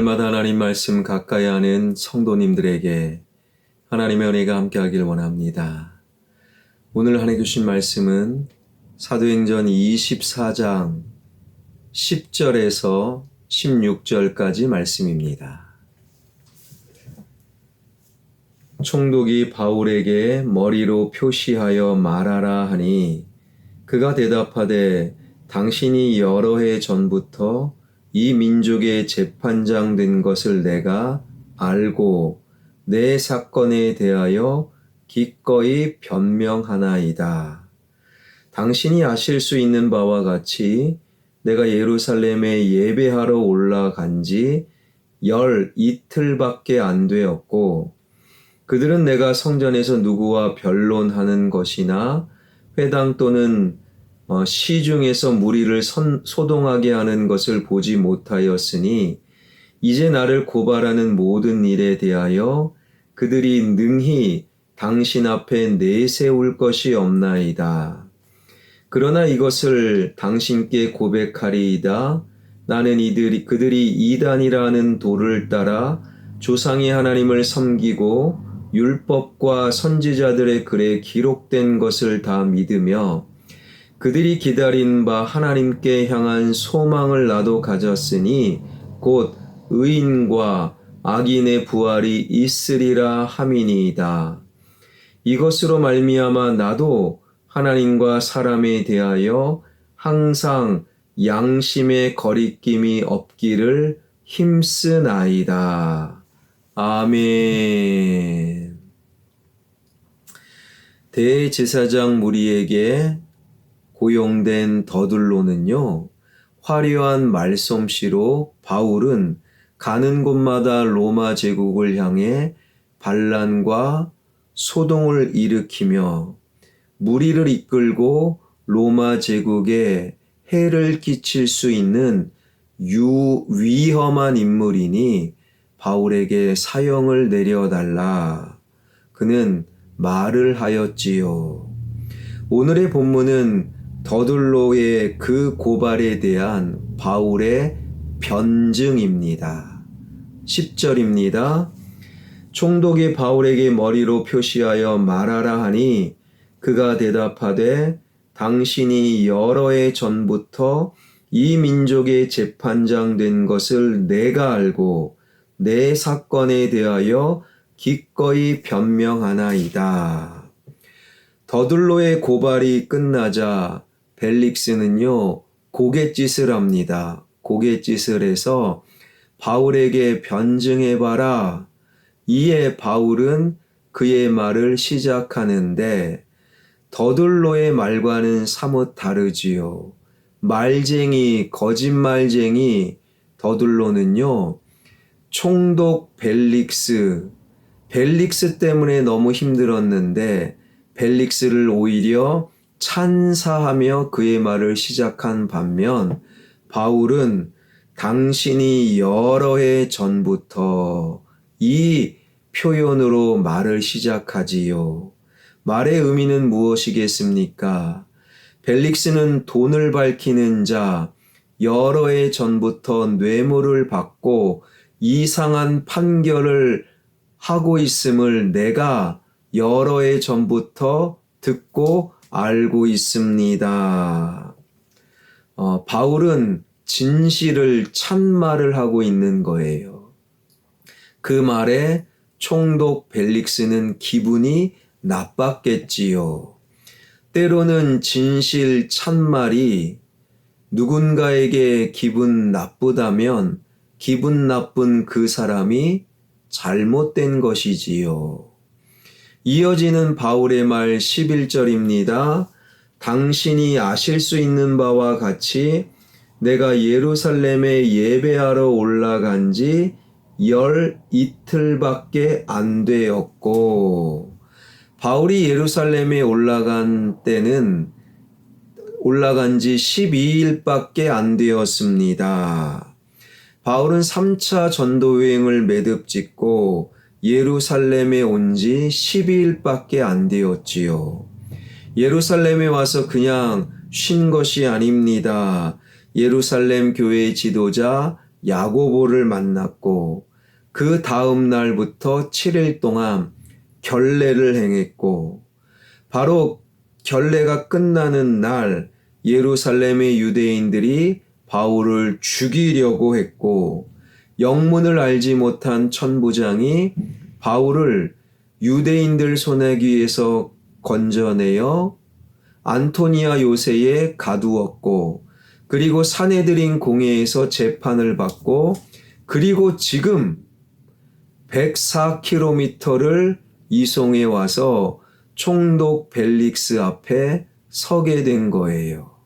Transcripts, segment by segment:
날마다 하나님 말씀 가까이 하는 성도님들에게 하나님의 은혜가 함께하길 원합니다. 오늘 하나님 주신 말씀은 사도행전 24장 10절에서 16절까지 말씀입니다. 총독이 바울에게 머리로 표시하여 말하라 하니 그가 대답하되 당신이 여러 해 전부터 이 민족의 재판장 된 것을 내가 알고 내 사건에 대하여 기꺼이 변명하나이다. 당신이 아실 수 있는 바와 같이 내가 예루살렘에 예배하러 올라간 지 12일밖에 안 되었고 그들은 내가 성전에서 누구와 변론하는 것이나 회당 또는 시중에서 무리를 소동하게 하는 것을 보지 못하였으니 이제 나를 고발하는 모든 일에 대하여 그들이 능히 당신 앞에 내세울 것이 없나이다. 그러나 이것을 당신께 고백하리이다. 나는 그들이 이단이라는 도를 따라 조상의 하나님을 섬기고 율법과 선지자들의 글에 기록된 것을 다 믿으며 그들이 기다린 바 하나님께 향한 소망을 나도 가졌으니 곧 의인과 악인의 부활이 있으리라 함이니이다. 이것으로 말미암아 나도 하나님과 사람에 대하여 항상 양심의 거리낌이 없기를 힘쓰나이다. 아멘. 대제사장 무리에게 고용된 더둘로는요, 화려한 말솜씨로 바울은 가는 곳마다 로마 제국을 향해 반란과 소동을 일으키며 무리를 이끌고 로마 제국에 해를 끼칠 수 있는 위험한 인물이니 바울에게 사형을 내려달라. 그는 말을 하였지요. 오늘의 본문은 더둘로의 그 고발에 대한 바울의 변증입니다. 10절입니다. 총독이 바울에게 머리로 표시하여 말하라 하니 그가 대답하되 당신이 여러 해 전부터 이 민족의 재판장 된 것을 내가 알고 내 사건에 대하여 기꺼이 변명하나이다. 더둘로의 고발이 끝나자 벨릭스는요, 고갯짓을 합니다. 고갯짓을 해서 바울에게 변증해봐라. 이에 바울은 그의 말을 시작하는데 더둘로의 말과는 사뭇 다르지요. 말쟁이, 거짓말쟁이 더둘로는요, 총독 벨릭스 때문에 너무 힘들었는데 벨릭스를 오히려 찬사하며 그의 말을 시작한 반면 바울은 당신이 여러 해 전부터 이 표현으로 말을 시작하지요. 말의 의미는 무엇이겠습니까? 벨릭스는 돈을 밝히는 자, 여러 해 전부터 뇌물을 받고 이상한 판결을 하고 있음을 내가 여러 해 전부터 듣고 알고 있습니다. 바울은 진실을 찬말을 하고 있는 거예요. 그 말에 총독 벨릭스는 기분이 나빴겠지요. 때로는 진실 찬말이 누군가에게 기분 나쁘다면 기분 나쁜 그 사람이 잘못된 것이지요. 이어지는 바울의 말 11절입니다. 당신이 아실 수 있는 바와 같이 내가 예루살렘에 예배하러 올라간 지 12일밖에 안 되었고, 바울이 예루살렘에 올라간 지 12일밖에 안 되었습니다. 바울은 3차 전도여행을 매듭 짓고 예루살렘에 온 지 12일밖에 안 되었지요. 예루살렘에 와서 그냥 쉰 것이 아닙니다. 예루살렘 교회의 지도자 야고보를 만났고 그 다음 날부터 7일 동안 결례를 행했고 바로 결례가 끝나는 날 예루살렘의 유대인들이 바울을 죽이려고 했고 영문을 알지 못한 천부장이 바울을 유대인들 손에 의해서 건져내어 안토니아 요새에 가두었고 그리고 사내들인 공회에서 재판을 받고 그리고 지금 104km를 이송해 와서 총독 벨릭스 앞에 서게 된 거예요.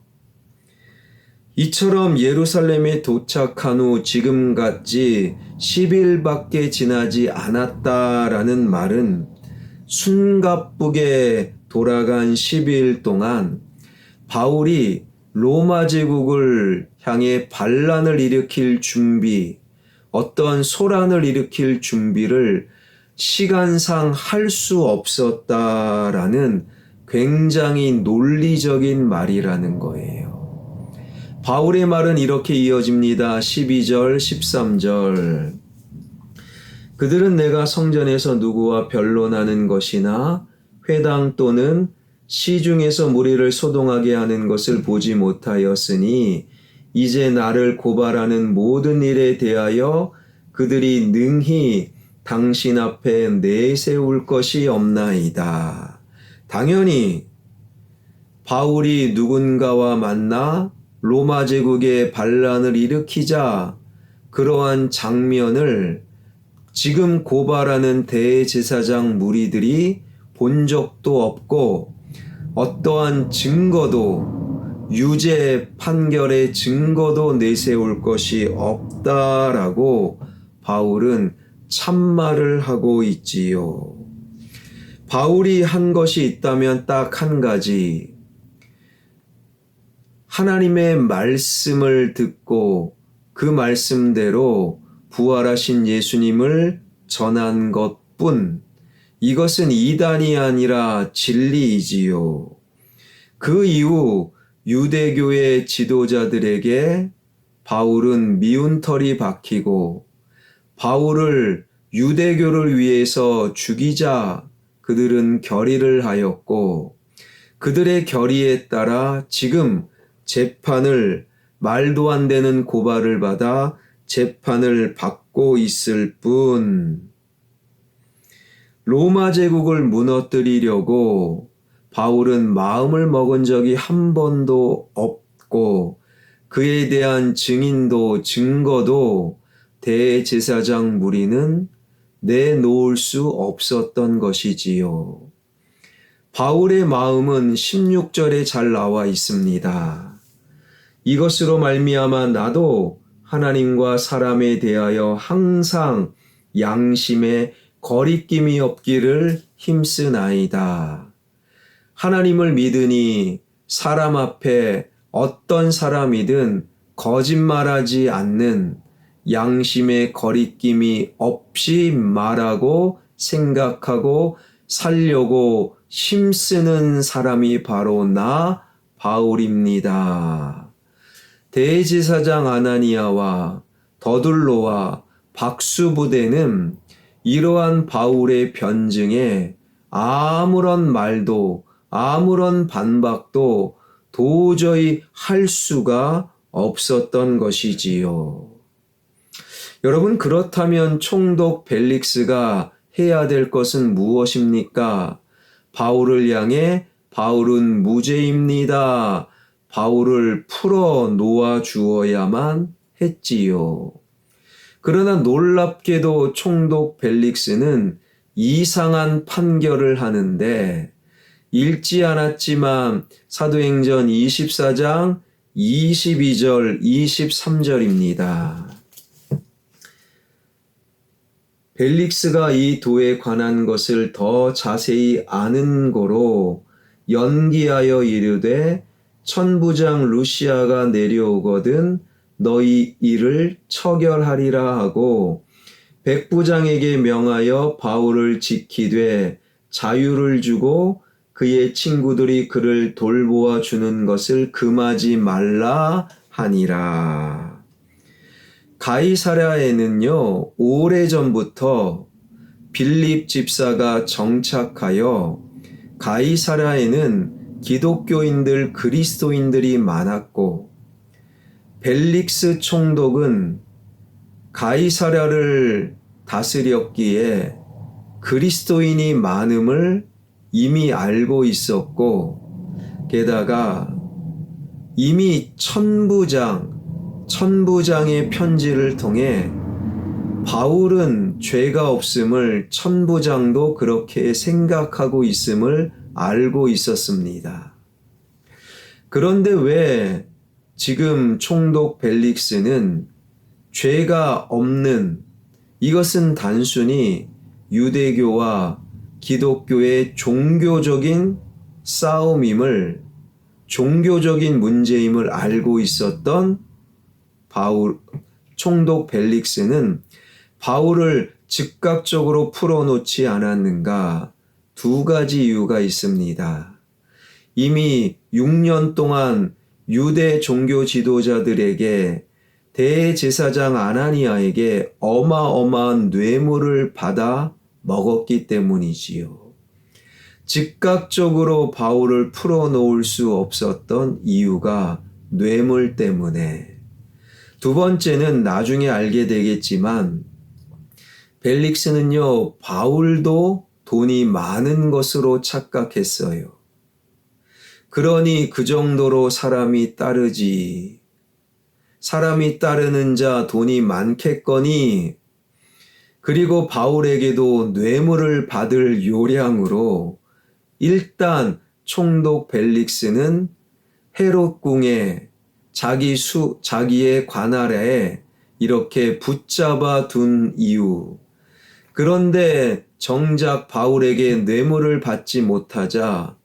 이처럼 예루살렘에 도착한 후 지금같이 10일밖에 지나지 않았다라는 말은 숨가쁘게 돌아간 12일 동안 바울이 로마 제국을 향해 반란을 일으킬 준비, 어떤 소란을 일으킬 준비를 시간상 할 수 없었다라는 굉장히 논리적인 말이라는 거예요. 바울의 말은 이렇게 이어집니다. 12절, 13절. 그들은 내가 성전에서 누구와 변론하는 것이나 회당 또는 시중에서 무리를 소동하게 하는 것을 보지 못하였으니 이제 나를 고발하는 모든 일에 대하여 그들이 능히 당신 앞에 내세울 것이 없나이다. 당연히 바울이 누군가와 만나 로마 제국의 반란을 일으키자 그러한 장면을 지금 고발하는 대제사장 무리들이 본 적도 없고 어떠한 증거도 유죄 판결의 증거도 내세울 것이 없다라고 바울은 참말을 하고 있지요. 바울이 한 것이 있다면 딱 한 가지. 하나님의 말씀을 듣고 그 말씀대로 부활하신 예수님을 전한 것뿐. 이것은 이단이 아니라 진리이지요. 그 이후 유대교의 지도자들에게 바울은 미운 털이 박히고 바울을 유대교를 위해서 죽이자 그들은 결의를 하였고 그들의 결의에 따라 지금 재판을 말도 안 되는 고발을 받아 재판을 받고 있을 뿐 로마 제국을 무너뜨리려고 바울은 마음을 먹은 적이 한 번도 없고 그에 대한 증인도 증거도 대제사장 무리는 내놓을 수 없었던 것이지요. 바울의 마음은 16절에 잘 나와 있습니다. 이것으로 말미암아 나도 하나님과 사람에 대하여 항상 양심에 거리낌이 없기를 힘쓰나이다. 하나님을 믿으니 사람 앞에 어떤 사람이든 거짓말하지 않는 양심의 거리낌이 없이 말하고 생각하고 살려고 힘쓰는 사람이 바로 나 바울입니다. 대제사장 아나니아와 더둘로와 박수부대는 이러한 바울의 변증에 아무런 말도 아무런 반박도 도저히 할 수가 없었던 것이지요. 여러분, 그렇다면 총독 벨릭스가 해야 될 것은 무엇입니까? 바울을 향해 바울은 무죄입니다. 바울을 풀어 놓아 주어야만 했지요. 그러나 놀랍게도 총독 벨릭스는 이상한 판결을 하는데 읽지 않았지만 사도행전 24장 22절 23절입니다. 벨릭스가 이 도에 관한 것을 더 자세히 아는 고로 연기하여 이르되 천부장 루시아가 내려오거든 너희 일을 처결하리라 하고 백부장에게 명하여 바울을 지키되 자유를 주고 그의 친구들이 그를 돌보아 주는 것을 금하지 말라 하니라. 가이사랴에는요, 오래전부터 빌립 집사가 정착하여 가이사랴에는 기독교인들, 그리스도인들이 많았고, 벨릭스 총독은 가이사랴를 다스렸기에 그리스도인이 많음을 이미 알고 있었고, 게다가 이미 천부장의 편지를 통해 바울은 죄가 없음을 천부장도 그렇게 생각하고 있음을 알고 있었습니다. 그런데 왜 지금 총독 벨릭스는 죄가 없는, 이것은 단순히 유대교와 기독교의 종교적인 싸움임을, 종교적인 문제임을 알고 있었던 총독 벨릭스는 바울을 즉각적으로 풀어놓지 않았는가? 두 가지 이유가 있습니다. 이미 6년 동안 유대 종교 지도자들에게 대제사장 아나니아에게 어마어마한 뇌물을 받아 먹었기 때문이지요. 즉각적으로 바울을 풀어놓을 수 없었던 이유가 뇌물 때문에. 두 번째는 나중에 알게 되겠지만 벨릭스는요, 바울도 돈이 많은 것으로 착각했어요. 그러니 그 정도로 사람이 따르지. 사람이 따르는 자 돈이 많겠거니. 그리고 바울에게도 뇌물을 받을 요량으로 일단 총독 벨릭스는 헤롯 궁에 자기의 관할에 이렇게 붙잡아 둔 이유. 그런데 정작 바울에게 뇌물을 받지 못하자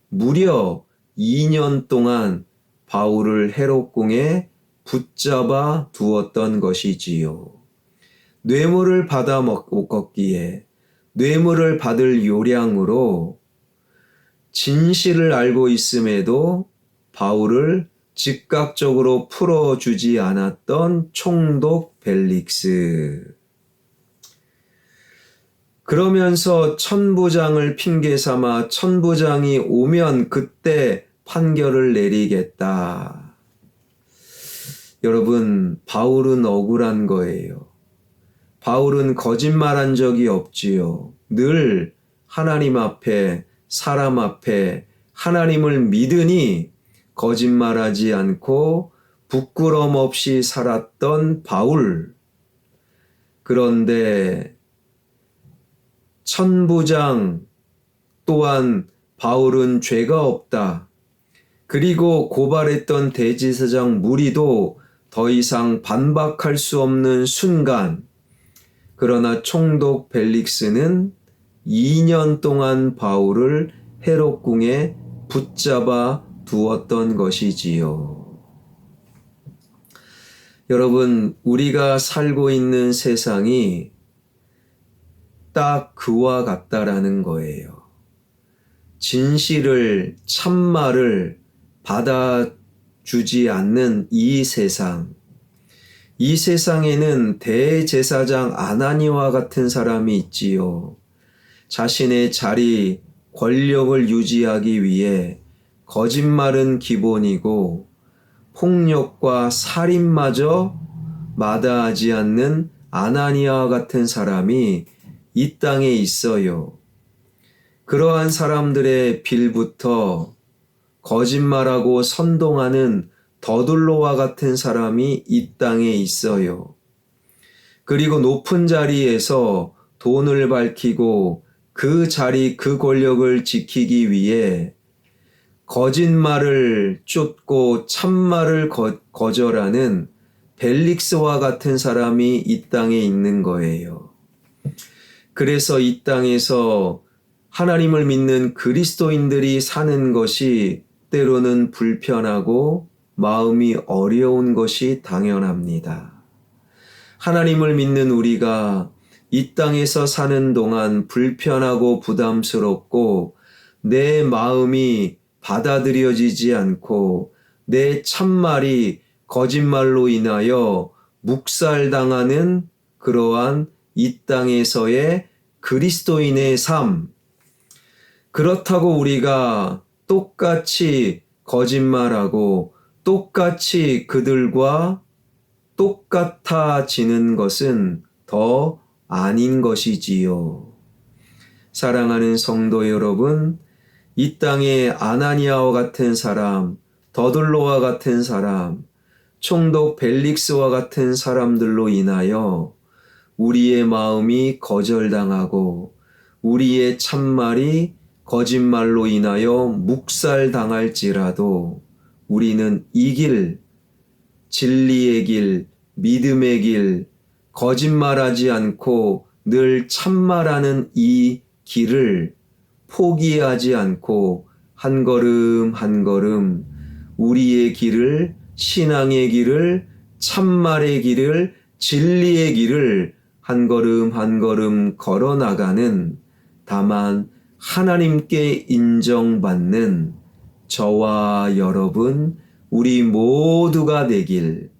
무려 2년 동안 바울을 헤롯궁에 붙잡아 두었던 것이지요. 뇌물을 받아 먹었기에 뇌물을 받을 요량으로 진실을 알고 있음에도 바울을 즉각적으로 풀어주지 않았던 총독 벨릭스. 그러면서 천부장을 핑계 삼아 천부장이 오면 그때 판결을 내리겠다. 여러분, 바울은 억울한 거예요. 바울은 거짓말한 적이 없지요. 늘 하나님 앞에, 사람 앞에 하나님을 믿으니 거짓말하지 않고 부끄럼 없이 살았던 바울. 그런데 천부장 또한 바울은 죄가 없다. 그리고 고발했던 대제사장 무리도 더 이상 반박할 수 없는 순간, 그러나 총독 벨릭스는 2년 동안 바울을 헤롯궁에 붙잡아 두었던 것이지요. 여러분, 우리가 살고 있는 세상이 딱 그와 같다라는 거예요. 진실을, 참말을 받아주지 않는 이 세상. 이 세상에는 대제사장 아나니와 같은 사람이 있지요. 자신의 자리, 권력을 유지하기 위해 거짓말은 기본이고 폭력과 살인마저 마다하지 않는 아나니아와 같은 사람이 이 땅에 있어요. 그러한 사람들의 빌부터 거짓말하고 선동하는 더둘로와 같은 사람이 이 땅에 있어요. 그리고 높은 자리에서 돈을 밝히고 그 자리, 그 권력을 지키기 위해 거짓말을 쫓고 참말을 거절하는 벨릭스와 같은 사람이 이 땅에 있는 거예요. 그래서 이 땅에서 하나님을 믿는 그리스도인들이 사는 것이 때로는 불편하고 마음이 어려운 것이 당연합니다. 하나님을 믿는 우리가 이 땅에서 사는 동안 불편하고 부담스럽고 내 마음이 받아들여지지 않고 내 참말이 거짓말로 인하여 묵살당하는 그러한 이 땅에서의 그리스도인의 삶. 그렇다고 우리가 똑같이 거짓말하고 똑같이 그들과 똑같아지는 것은 더 아닌 것이지요. 사랑하는 성도 여러분, 이 땅에 아나니아와 같은 사람, 더둘로와 같은 사람, 총독 벨릭스와 같은 사람들로 인하여 우리의 마음이 거절당하고 우리의 참말이 거짓말로 인하여 묵살당할지라도 우리는 이 길, 진리의 길, 믿음의 길, 거짓말하지 않고 늘 참말하는 이 길을 포기하지 않고 한 걸음 한 걸음 우리의 길을, 신앙의 길을, 참말의 길을, 진리의 길을 한 걸음 한 걸음 걸어 나가는, 다만 하나님께 인정받는 저와 여러분, 우리 모두가 되길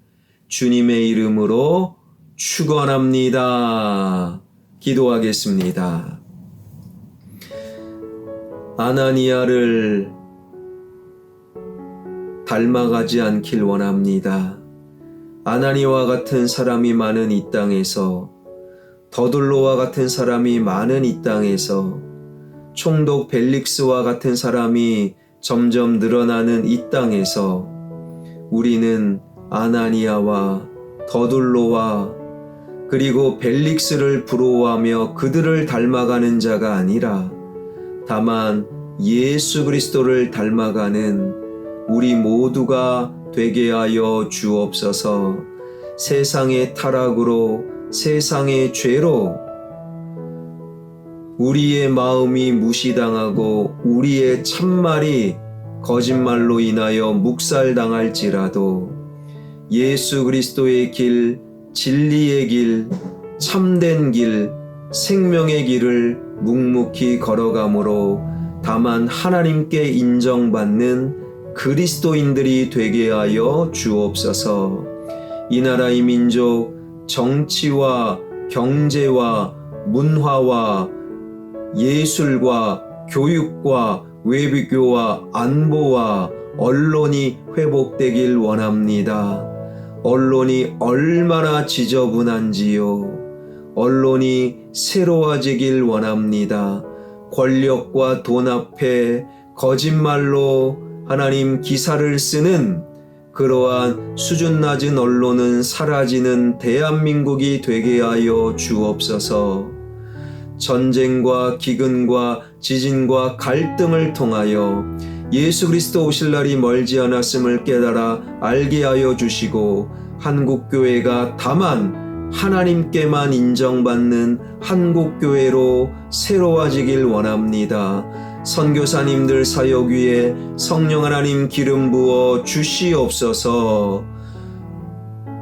주님의 이름으로 축원합니다. 기도하겠습니다. 아나니아를 닮아가지 않길 원합니다. 아나니아와 같은 사람이 많은 이 땅에서, 더둘로와 같은 사람이 많은 이 땅에서, 총독 벨릭스와 같은 사람이 점점 늘어나는 이 땅에서 우리는 아나니아와 더둘로와 그리고 벨릭스를 부러워하며 그들을 닮아가는 자가 아니라 다만 예수 그리스도를 닮아가는 우리 모두가 되게 하여 주옵소서. 세상의 타락으로, 세상의 죄로 우리의 마음이 무시당하고 우리의 참말이 거짓말로 인하여 묵살당할지라도 예수 그리스도의 길, 진리의 길, 참된 길, 생명의 길을 묵묵히 걸어가므로 다만 하나님께 인정받는 그리스도인들이 되게 하여 주옵소서. 이 나라의 민족, 정치와 경제와 문화와 예술과 교육과 외교와 안보와 언론이 회복되길 원합니다. 언론이 얼마나 지저분한지요. 언론이 새로워지길 원합니다. 권력과 돈 앞에 거짓말로 하나님 기사를 쓰는 그러한 수준 낮은 언론은 사라지는 대한민국이 되게 하여 주옵소서. 전쟁과 기근과 지진과 갈등을 통하여 예수 그리스도 오실 날이 멀지 않았음을 깨달아 알게 하여 주시고 한국교회가 다만 하나님께만 인정받는 한국교회로 새로워지길 원합니다. 선교사님들 사역 위에 성령 하나님 기름 부어 주시옵소서.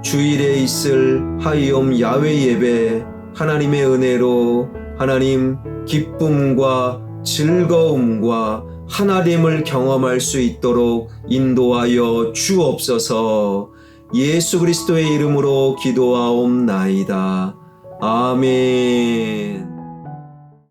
주일에 있을 하이옴 야외 예배 하나님의 은혜로 하나님 기쁨과 즐거움과 하나님을 경험할 수 있도록 인도하여 주옵소서. 예수 그리스도의 이름으로 기도하옵나이다. 아멘.